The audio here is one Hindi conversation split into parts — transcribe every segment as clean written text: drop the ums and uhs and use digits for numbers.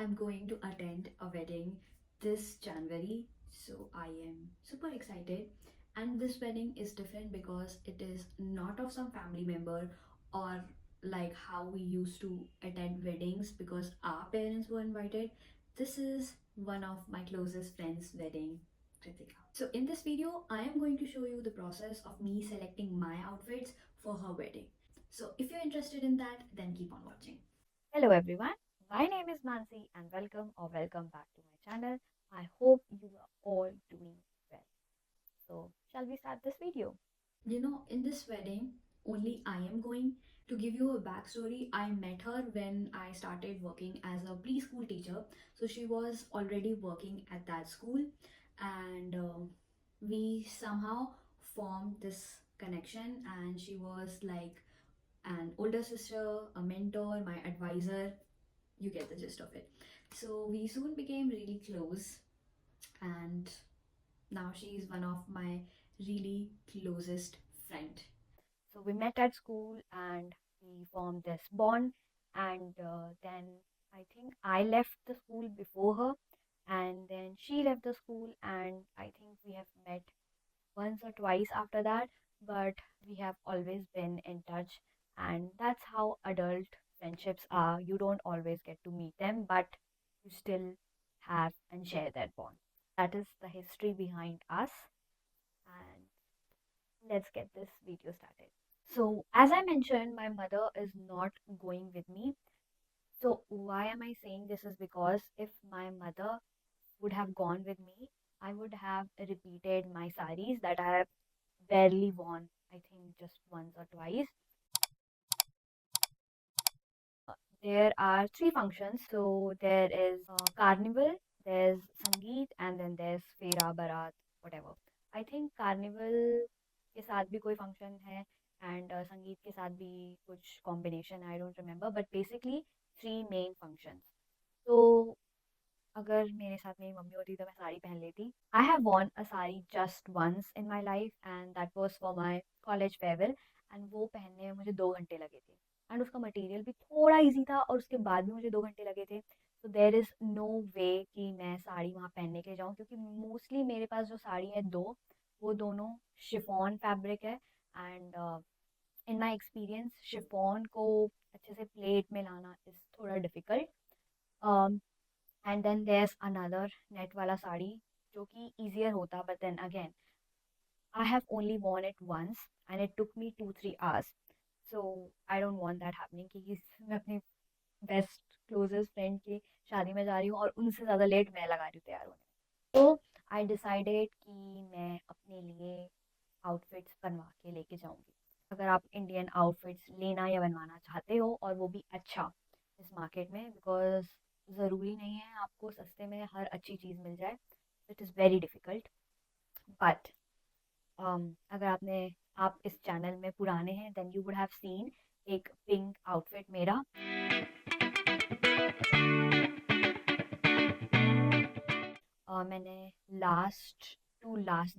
I'm going to attend a wedding this January, so I am super excited. And this wedding is different because it is not of some family member or like how we used to attend weddings because our parents were invited. This is one of my closest friends' wedding, Kritika. So in this video, I am going to show you the process of me selecting my outfits for her wedding. So if you're interested in that, then keep on watching. Hello everyone, my name is Mansi and welcome back to my channel. I hope you are all doing well. So, shall we start this video? In this wedding, only I am going. To give you a backstory, I met her when I started working as a preschool teacher. So she was already working at that school, and we somehow formed this connection. And she was like an older sister, a mentor, my advisor. You get the gist of it. So we soon became really close, and now she is one of my really closest friend. So, we met at school and we formed this bond, and then I think I left the school before her, and then she left the school, and I think we have met once or twice after that, but we have always been in touch, and that's how adult friendships are. You don't always get to meet them, but you still have and share that bond. That is the history behind us, and let's get this video started. So, as I mentioned, my mother is not going with me. So, why am I saying this is because if my mother would have gone with me, I would have repeated my saris that I have barely worn, I think just once or twice. There are three functions. So there is carnival, there's Sangeet, and then there's Fera, Barat, whatever. I think carnival के साथ भी कोई फंक्शन है एंड संगीत के साथ भी कुछ combination I don't remember but basically three main functions तो अगर मेरे साथ मेरी मम्मी होती तो मैं साड़ी पहन लेती I have worn a sari just once in my life and that was for my college farewell and वो पहनने में मुझे 2 घंटे लगे थे एंड उसका मटेरियल भी थोड़ा इजी था और उसके बाद भी मुझे 2 घंटे लगे थे तो देर इज़ नो वे कि मैं साड़ी वहाँ पहनने के लिए जाऊँ क्योंकि मोस्टली मेरे पास जो साड़ी है दो वो दोनों शिफॉन फैब्रिक है and in my experience chiffon को अच्छे से प्लेट में लाना इज़ थोड़ा difficult and then there's another net वाला साड़ी जो कि ईजियर होता but then again I have only worn it once and it took me 2-3 hours so I don't want that happening कि मैं अपनी बेस्ट क्लोजेस्ट फ्रेंड की शादी में जा रही हूँ और उनसे ज़्यादा लेट मैं लगा रही हूँ तैयार होने में तो आई डिसाइडेड कि मैं अपने लिए आउटफिट्स बनवा के लेके जाऊँगी अगर आप इंडियन आउटफिट्स लेना या बनवाना चाहते हो और वो भी अच्छा इस मार्केट में बिकॉज ज़रूरी नहीं है आपको सस्ते में हर अच्छी चीज़ मिल जाए it is very difficult but अगर आप इस चैनल में पुराने हैं then you would have seen एक पिंक आउटफिट मेरा मैंने लास्ट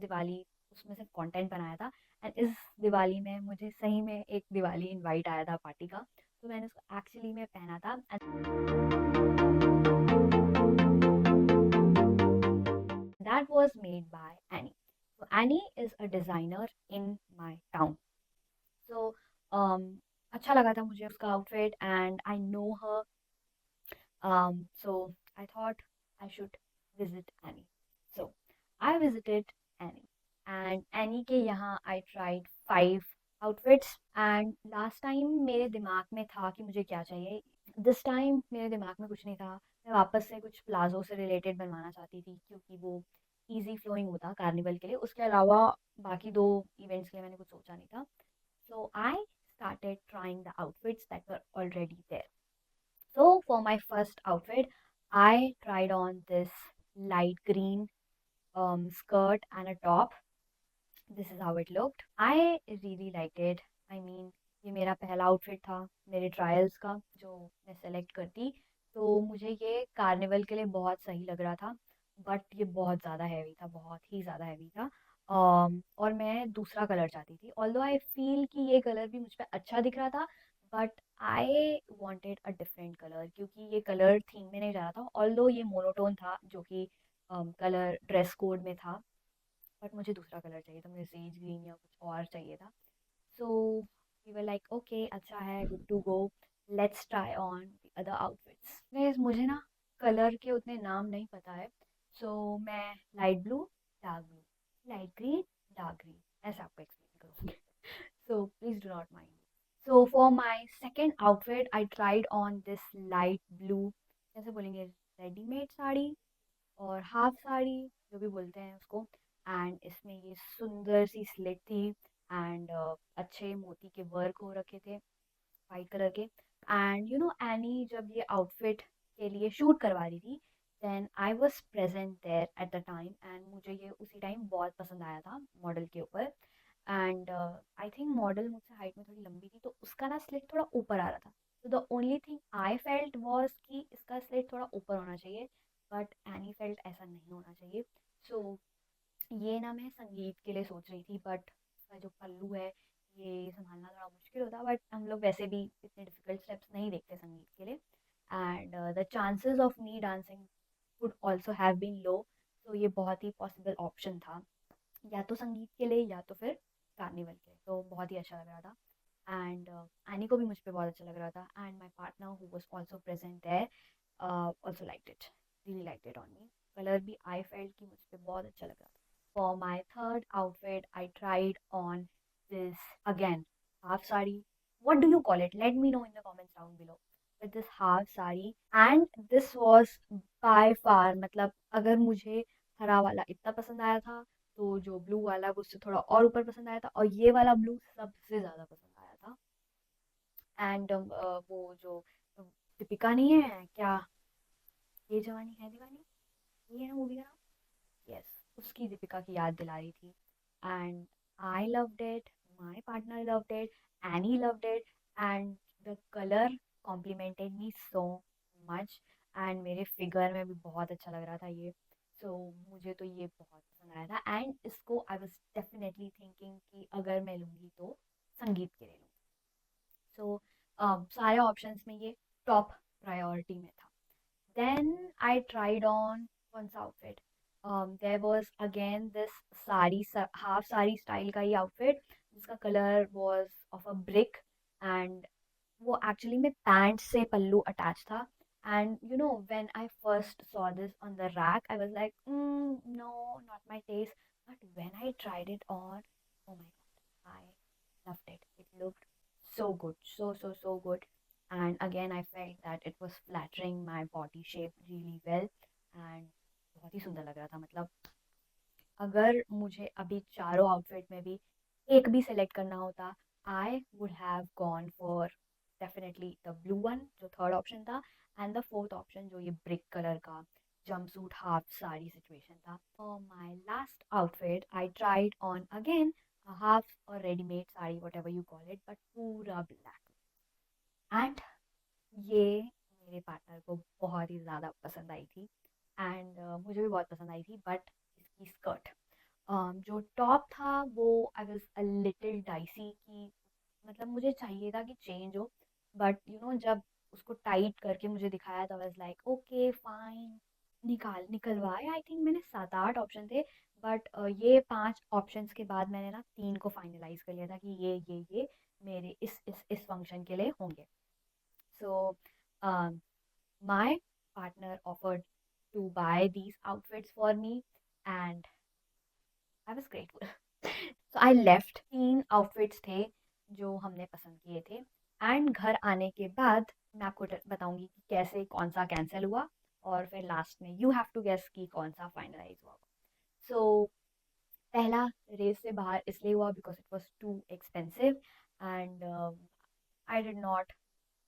दिवाली उसमें से कंटेंट बनाया था एंड इस दिवाली में मुझे सही में एक दिवाली इनवाइट आया था पार्टी का तो मैंने उसको एक्चुअली में पहना था that was made by any so Annie is a designer in my town so अच्छा लगा था मुझे उसका outfit and I know her so I thought I should visit Annie. So I visited Annie and Annie के यहाँ I tried 5 outfits and last time मेरे दिमाग में था कि मुझे क्या चाहिए this time मेरे दिमाग में कुछ नहीं था मैं वापस से कुछ प्लाजो से रिलेटेड बनवाना चाहती थी क्योंकि वो इजी फ्लोइंग होता कार्निवल के लिए उसके अलावा बाकी 2 इवेंट्स के लिए मैंने कुछ सोचा नहीं था so I started trying the outfits that were already there. So for my first outfit, I tried on this light green skirt and a top. This is how it looked. I really liked it. I mean, ये मेरा पहला आउटफिट था मेरे ट्रायल्स का जो मैं सेलेक्ट करती तो मुझे ये कार्निवल के लिए बहुत सही लग रहा था बट ये बहुत ज़्यादा हैवी था बहुत ही ज़्यादा हैवी था और मैं दूसरा कलर चाहती थी ऑल्दो आई फील कि ये कलर भी मुझ पे अच्छा दिख रहा था but I wanted a different colour क्योंकि ये कलर थीम में नहीं जा रहा था, ऑल्दो ये मोनोटोन था जो कि कलर ड्रेस कोड में था, बट मुझे दूसरा कलर चाहिए था, मुझे सेज ग्रीन या कुछ और चाहिए था। So we were like okay अच्छा है, good to go, let's try on the other outfits. Guys मुझे ना कलर के उतने नाम नहीं पता है, सो मैं light blue, dark blue, light green, dark green ऐसा आपको एक्सप्लेन करूँगी। So please do not mind. So for my second outfit I tried on this light blue, कैसे बोलेंगे, रेडीमेड साड़ी और हाफ साड़ी जो भी बोलते हैं उसको, एंड इसमें ये सुंदर सी स्लिट थी, एंड अच्छे मोती के वर्क हो रखे थे वाइट कलर के। एंड यू नो एनी जब ये आउटफिट के लिए शूट करवा रही थी, then I was present there at the time, and मुझे ये उसी टाइम बहुत पसंद आया था मॉडल के ऊपर। एंड आई थिंक मॉडल मुझसे हाइट में थोड़ी लंबी थी, तो उसका ना स्लिट थोड़ा ऊपर आ रहा था। तो the only thing I felt was कि इसका स्लिट थोड़ा ऊपर होना चाहिए, बट एनी फेल्ट ऐसा नहीं होना चाहिए। सो ये ना मैं संगीत के लिए सोच रही थी, बट इसका जो पल्लू है ये संभालना थोड़ा मुश्किल होता, बट हम लोग वैसे भी इतने डिफिकल्ट स्टेप्स नहीं देखते संगीत के लिए, and the chances of me dancing would also have been low. तो ये बहुत ही पॉसिबल ऑप्शन था, या तो संगीत के लिए या तो फिर कार्निवल के लिए, तो बहुत ही अच्छा लग रहा था। एंड एनी को भी मुझ पे बहुत अच्छा लग रहा था, and my partner who was also present there also like it, really like it on me. Colour भी आई फेल्ट कि मुझ पे बहुत अच्छा लग रहा था। For my third outfit, I tried on this again half sari. What do you call it? Let me know in the comments down below. With this half sari, and this was by far, मतलब अगर मुझे हरा वाला इतना पसंद आया था, तो जो ब्लू वाला वो उससे थोड़ा और ऊपर पसंद आया था, और ये वाला ब्लू सबसे ज्यादा पसंद आया था। एंड वो जो दीपिका नहीं है क्या, ये जवानी है दीवानी, ये है ना मूवी का नाम, यस, उसकी दीपिका की याद दिला रही थी। And I loved it, my partner loved it, any loved it, and the colour complimented me so much, and मेरे फिगर में भी बहुत अच्छा लग रहा था ये। सो मुझे तो ये बहुत पसंद आया था, एंड इसको आई वाज डेफिनेटली थिंकिंग कि अगर मैं लूँगी तो संगीत के लिए लूँगी। सो सारे ऑप्शंस में ये टॉप प्रायोरिटी में था। Then I tried on one outfit. There was again this half sari style का ही outfit जिसका color was of a brick, and वो actually में पैंट से पल्लू अटैच था। And you know when I first saw this on the rack, I was like, no, not my taste. But when I tried it on, oh my god, I loved it. It looked so good, so good. And again, I felt that it was flattering my body shape really well, and बहुत ही सुंदर लग रहा था। मतलब अगर मुझे अभी चारों आउटफिट में भी एक भी सेलेक्ट करना होता, I would have gone for definitely the blue one जो थर्ड ऑप्शन था, एंड द फोर्थ ऑप्शन जो ये ब्रिक कलर का जंपसूट हाफ साड़ी सिचुएशन था। For my last outfit I tried on again half और readymade sari whatever you call it, but पूरा ब्लैक, एंड ये मेरे पार्टनर को बहुत ही ज़्यादा पसंद आई थी, एंड मुझे भी बहुत पसंद आई थी, बट इसकी स्कर्ट, जो टॉप था वो I was a little dicey कि मतलब मुझे चाहिए था कि चेंज हो, बट यू नो जब उसको टाइट करके मुझे दिखाया तो वाज लाइक ओके फाइन, निकलवाए। आई थिंक मैंने 7-8 ऑप्शन थे, बट ये 5 ऑप्शंस के बाद मैंने ना 3 को फाइनलाइज कर लिया था कि ये मेरे इस फंक्शन के लिए होंगे। So my partner offered to buy these outfits for me, and I was grateful. So I left, 3 outfits थे जो हमने पसंद किए थे, एंड घर आने के बाद मैं आपको बताऊंगी कि कैसे कौन सा कैंसिल हुआ, और फिर लास्ट में यू हैव टू गेस कि कौन सा फाइनलाइज हुआ। सो पहला रेस से बाहर इसलिए हुआ because it was too expensive, and I did not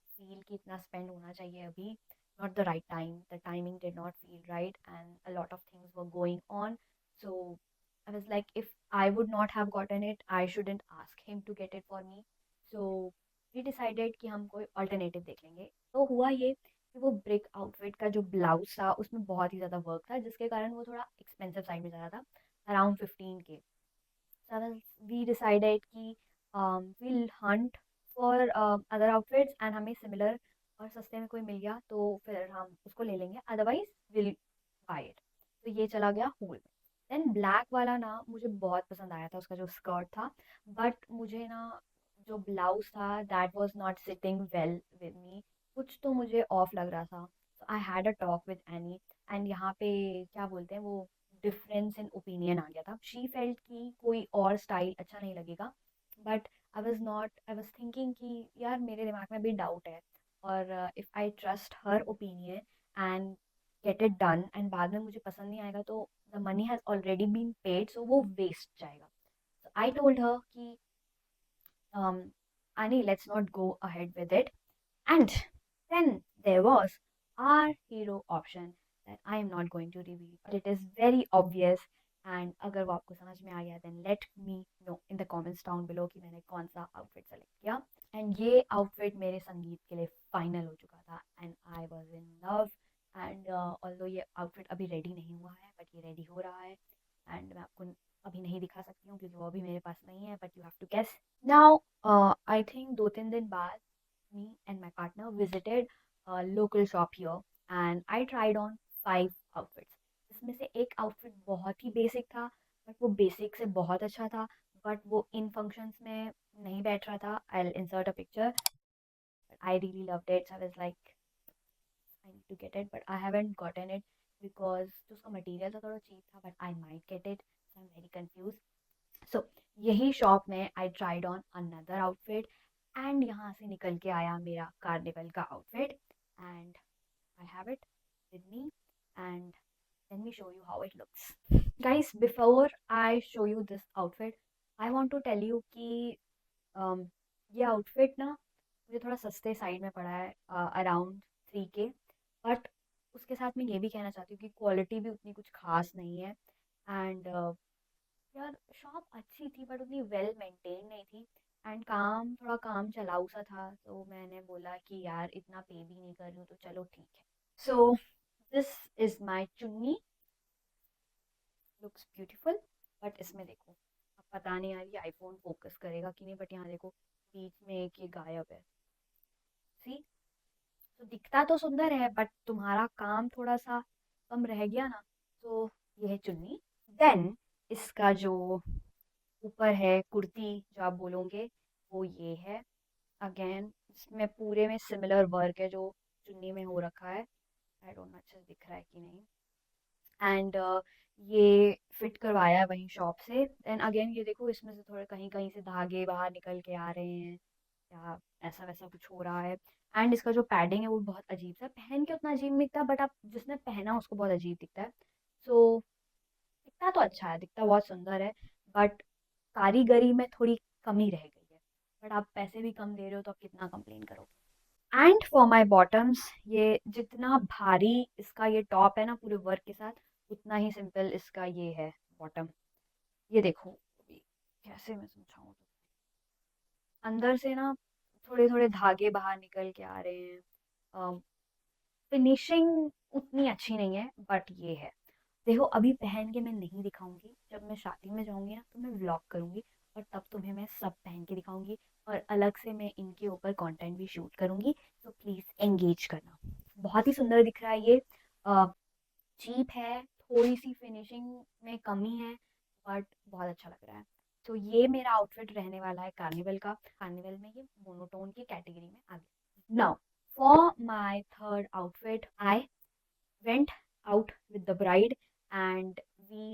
feel कि इतना spend होना चाहिए अभी, not the right time, the timing did not feel right, and a lot of things were going on. So I was like, if I would not have gotten it, I shouldn't ask him to get it for me. So we decided कि हम कोई alternative देख लेंगे। तो हुआ ये कि वो ब्रिक आउटफिट का जो ब्लाउज था उसमें बहुत ही ज़्यादा वर्क था, जिसके कारण वो थोड़ा एक्सपेंसिव साइड में जा रहा था, अराउंड 15 के। So we decided कि we'll hunt for other outfits and हमें सिमिलर और सस्ते में कोई मिल गया तो फिर हम उसको ले लेंगे, अदरवाइज विल बाय इट। तो ये चला गया होल में। देन ब्लैक वाला ना मुझे बहुत पसंद आया था, उसका जो स्कर्ट था, बट मुझे ना जो ब्लाउज था that was not sitting well with me, कुछ तो मुझे ऑफ लग रहा था। I had a talk with any and यहाँ पे क्या बोलते हैं वो डिफरेंस इन ओपिनियन आ गया था। शी फेल्ट कि कोई और स्टाइल अच्छा नहीं लगेगा, बट आई वाज थिंकिंग कि यार मेरे दिमाग में भी डाउट है, और if I trust her opinion and get it done and बाद में मुझे पसंद नहीं आएगा तो the money has already been paid, so वो वेस्ट जाएगा। So I told her कि Ani, let's not go ahead with it. And then there was our hero option that I am not going to reveal, but it is very obvious. And अगर वो आपको समझ में आ गया then let me know in the comments down below कि मैंने कौन सा outfit select किया। And ये outfit मेरे संगीत के लिए final हो चुका था and I was in love। and although ये outfit अभी ready नहीं हुआ है but ये ready हो रहा है and मैं आपको अभी नहीं दिखा सकती हूँ क्योंकि वो अभी मेरे पास नहीं है, but you have to guess। Now I think 2-3 दिन बाद me and my partner visited a local shop here and I tried on 5 outfits। इसमें से एक आउटफिट बहुत ही बेसिक था, बट वो बेसिक से बहुत अच्छा था, बट वो इन फंक्शंस में नहीं बैठ रहा था। I'll insert a picture, but I really loved it, so I was like I need to get it, but I haven't gotten it because जो उसका मटेरियल था थोड़ा चीप था, but I might get it, so I'm very confused। सो यही शॉप में I tried on another outfit and यहाँ से निकल के आया मेरा कार्निवल का outfit and I have it with me and let me show you how it looks. Guys before I show you this outfit I want to tell you कि ये आउटफिट ना मुझे थोड़ा सस्ते साइड में पड़ा है, अराउंड 3K, बट उसके साथ मैं ये भी कहना चाहती हूँ कि क्वालिटी भी उतनी कुछ खास नहीं है एंड यार शॉप अच्छी थी बट उतनी वेल मेंटेन नहीं थी एंड काम थोड़ा काम चलाऊ सा था, तो मैंने बोला कि यार इतना पे भी नहीं कर रही हूँ तो चलो ठीक है। सो दिस इज माय चुन्नी, लुक्स ब्यूटीफुल, बट इसमें देखो अब पता नहीं यार ये आईफोन फोकस करेगा कि नहीं, बट यहाँ देखो बीच में एक ये गायब है। सी, तो दिखता तो सुंदर है बट तुम्हारा काम थोड़ा सा कम रह गया ना। तो ये है चुन्नी। देन इसका जो ऊपर है कुर्ती जो आप बोलोगे वो ये है। अगेन इसमें पूरे में सिमिलर वर्क है जो चुन्नी में हो रखा है। आई डोंट नो अच्छे से दिख रहा है कि नहीं। एंड ये फिट करवाया है वहीं शॉप से। एंड अगेन ये देखो इसमें से थोड़े कहीं कहीं से धागे बाहर निकल के आ रहे हैं या ऐसा वैसा कुछ हो रहा है। एंड इसका जो पैडिंग है वो बहुत अजीब सा है। पहन के उतना अजीब नहीं दिखता बट आप जिसने पहना उसको बहुत अजीब दिखता है। सो दिखता तो अच्छा है, दिखता बहुत सुंदर है, बट कारीगरी में थोड़ी कमी रह गई है। बट आप पैसे भी कम दे रहे हो तो आप कितना कंप्लेन करोगे। एंड फॉर माई बॉटम्स, ये जितना भारी इसका ये टॉप है ना पूरे वर्क के साथ, उतना ही सिंपल इसका ये है बॉटम। ये देखो अभी कैसे मैं समझाऊँ, अंदर से ना थोड़े थोड़े धागे बाहर निकल के आ रहे हैं। फिनिशिंग उतनी अच्छी नहीं है बट ये है। देखो अभी पहन के मैं नहीं दिखाऊंगी, जब मैं शादी में जाऊंगी ना तो मैं व्लॉग करूंगी और तब तुम्हें मैं सब पहन के दिखाऊंगी और अलग से मैं इनके ऊपर कंटेंट भी शूट करूंगी, तो प्लीज़ एंगेज करना। बहुत ही सुंदर दिख रहा है ये। चीप है, थोड़ी सी फिनिशिंग में कमी है, बट बहुत अच्छा लग रहा है। तो ये मेरा आउटफिट रहने वाला है कार्निवल का। कार्निवल में ये मोनोटोन की कैटेगरी में आ गया। Now for my third outfit I went out with the bride and we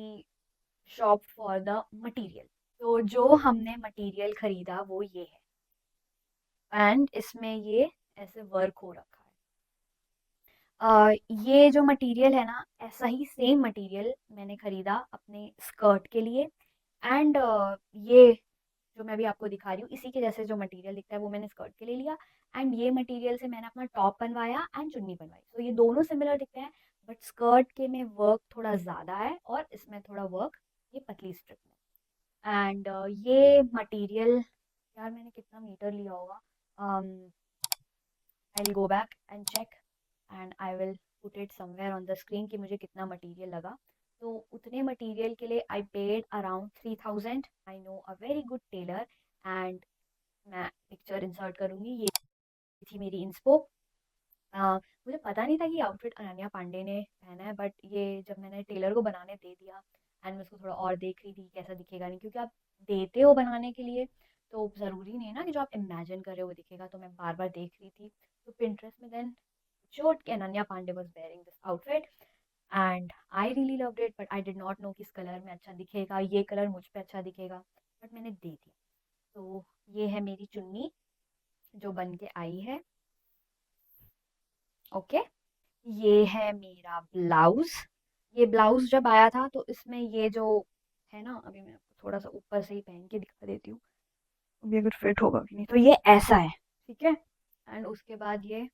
shopped for the material। तो जो हमने मटेरियल खरीदा वो ये है एंड इसमें ये ऐसे वर्क हो रखा है। ये जो मटेरियल है ना ऐसा ही सेम मटेरियल मैंने खरीदा अपने स्कर्ट के लिए एंड ये जो मैं अभी आपको दिखा रही हूँ इसी के जैसे जो मटेरियल दिखता है वो मैंने स्कर्ट के लिए लिया एंड ये मटेरियल से मैंने अपना टॉप बनवाया एंड चुन्नी बनवाई। तो ये दोनों सिमिलर दिखते हैं बट स्कर्ट के में वर्क थोड़ा ज़्यादा है और इसमें थोड़ा वर्क ये पतली स्ट्रिप में। एंड ये मटेरियल यार मैंने कितना मीटर लिया होगा, I will go back and check and I will put it somewhere on the screen कि मुझे कितना मटेरियल लगा। तो उतने मटेरियल के लिए I paid around 3000। I know a very good tailor and मैं पिक्चर इंसर्ट करूँगी। ये थी मेरी इंस्पो। मुझे पता नहीं था कि आउटफिट अनन्या पांडे ने पहना है, बट ये जब मैंने टेलर को बनाने दे दिया एंड मैं उसको थोड़ा और देख रही थी कैसा दिखेगा नहीं, क्योंकि आप देते हो बनाने के लिए तो ज़रूरी नहीं है ना कि जो आप इमेजिन कर रहे हो वो दिखेगा। तो मैं बार बार देख रही थी तो पिंटरेस्ट में देन showed कि Ananya Pandey was wearing this outfit and I really loved it, but I did not know कि इस कलर में अच्छा दिखेगा, ये कलर मुझ पे अच्छा दिखेगा, बट मैंने दे दी। तो ये है मेरी चुन्नी जो बन के आई है। ओके, ये है मेरा ब्लाउज। ये ब्लाउज जब आया था तो इसमें ये जो है ना, अभी मैं आपको थोड़ा सा ऊपर से ही पहन के दिखा देती हूँ अभी अगर फिट होगा कि नहीं। तो ये ऐसा है, ठीक है, एंड उसके बाद ये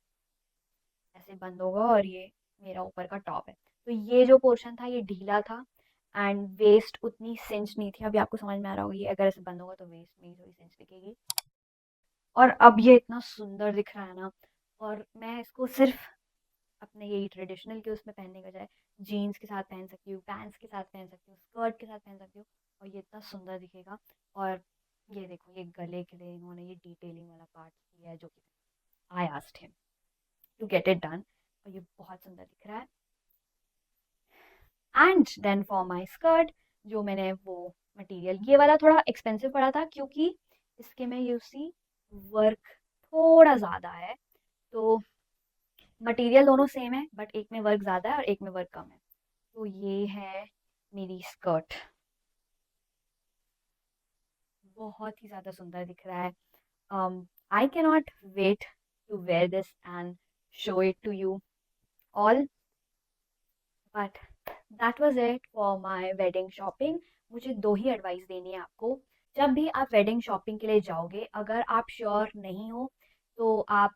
ऐसे बंद होगा और ये मेरा ऊपर का टॉप है। तो ये जो पोर्शन था ये ढीला था एंड वेस्ट उतनी सिंच नहीं थी। अभी आपको समझ में आ रहा होगा ये अगर ऐसे बंद होगा तो वेस्ट में ही थोड़ी सिंच दिखेगी। और अब ये इतना सुंदर दिख रहा है ना, और मैं इसको सिर्फ अपने यही ट्रेडिशनल के उसमें पहनने का जाए जीन्स के साथ पहन सकती हूँ, पैंट्स के साथ पहन सकती हूँ, स्कर्ट के साथ पहन सकती हूँ, और ये इतना सुंदर दिखेगा। और ये देखो ये गले के लिए इन्होंने ये डिटेलिंग वाला पार्ट किया है जो कि I asked him to get it done, और ये बहुत सुंदर दिख रहा है। And then for my skirt, जो मैंने वो मटेरियल, ये वाला थोड़ा एक्सपेंसिव पड़ा था क्योंकि इसके में यू सी वर्क थोड़ा ज़्यादा है। तो मटेरियल दोनों सेम है बट एक में वर्क ज़्यादा है और एक में वर्क कम है। तो ये है मेरी स्कर्ट, बहुत ही ज़्यादा सुंदर दिख रहा है। I can not wait to wear this and show it to you all, but that was it for my wedding shopping. मुझे दो ही एडवाइस देनी है आपको। जब भी आप वेडिंग शॉपिंग के लिए जाओगे, अगर आप श्योर नहीं हो तो आप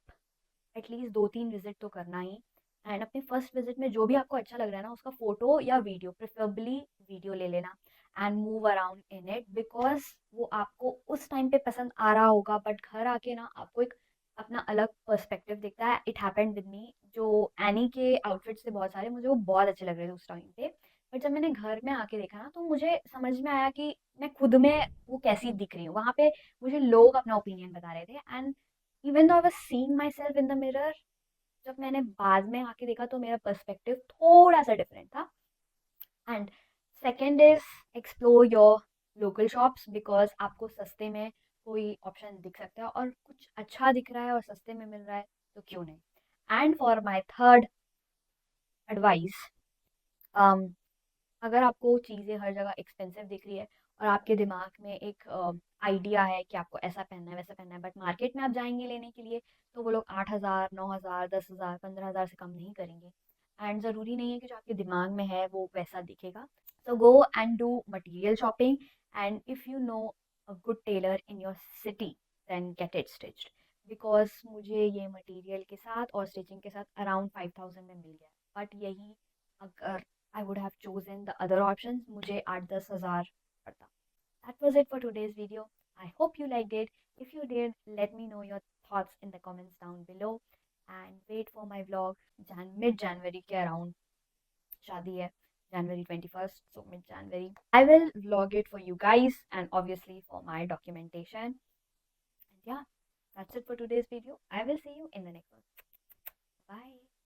एटलीस्ट 2-3 विजिट तो करना ही। एंड अपने फर्स्ट विजिट में जो भी आपको अच्छा लग रहा है ना उसका फोटो या वीडियो, प्रेफरेबली वीडियो ले लेना and move around in it, because वो आपको उस टाइम पे पसंद आ रहा होगा बट घर आके ना आपको एक अपना अलग पर्सपेक्टिव दिखता है। It happened with me. जो एनी के आउटफिट्स थे बहुत सारे, मुझे वो बहुत अच्छे लग रहे थे उस टाइम पे, बट जब मैंने घर में आके देखा ना तो मुझे समझ में आया कि मैं खुद में वो कैसी दिख रही हूँ। वहाँ पे मुझे लोग अपना ओपिनियन बता रहे थे and even though I was seeing my self in the mirror, जब मैंने बाद में आके देखा तो मेरा पर्सपेक्टिव थोड़ा सा डिफरेंट था। And second is explore your local shops, because आपको सस्ते में कोई ऑप्शन दिख सकता है और कुछ अच्छा दिख रहा है और सस्ते में मिल रहा है तो क्यों नहीं। And for my third advice, अगर आपको चीज़ें हर जगह एक्सपेंसिव दिख रही है और आपके दिमाग में एक आइडिया है कि आपको ऐसा पहनना है वैसा पहनना है, बट मार्केट में आप जाएंगे लेने के लिए तो वो लोग 8,000 9,000 10,000 15,000 से कम नहीं करेंगे। एंड ज़रूरी नहीं है कि जो आपके दिमाग में है वो वैसा दिखेगा। So go and do material shopping, and if you know a good tailor in your city, then get it stitched. Because मुझे ये मटेरियल के साथ और स्टिचिंग के साथ अराउंड 5,000 में मिल गया, बट यही अगर I would have chosen the other options, मुझे 8-10 हज़ार पड़ता। That was it for today's video. I hope you liked it. If you did, let me know your thoughts in the comments down below, and wait for my vlog mid January के around शादी है, January 21st, so mid January. I will vlog it for you guys and obviously for my documentation. And yeah, that's it for today's video. I will see you in the next one. Bye.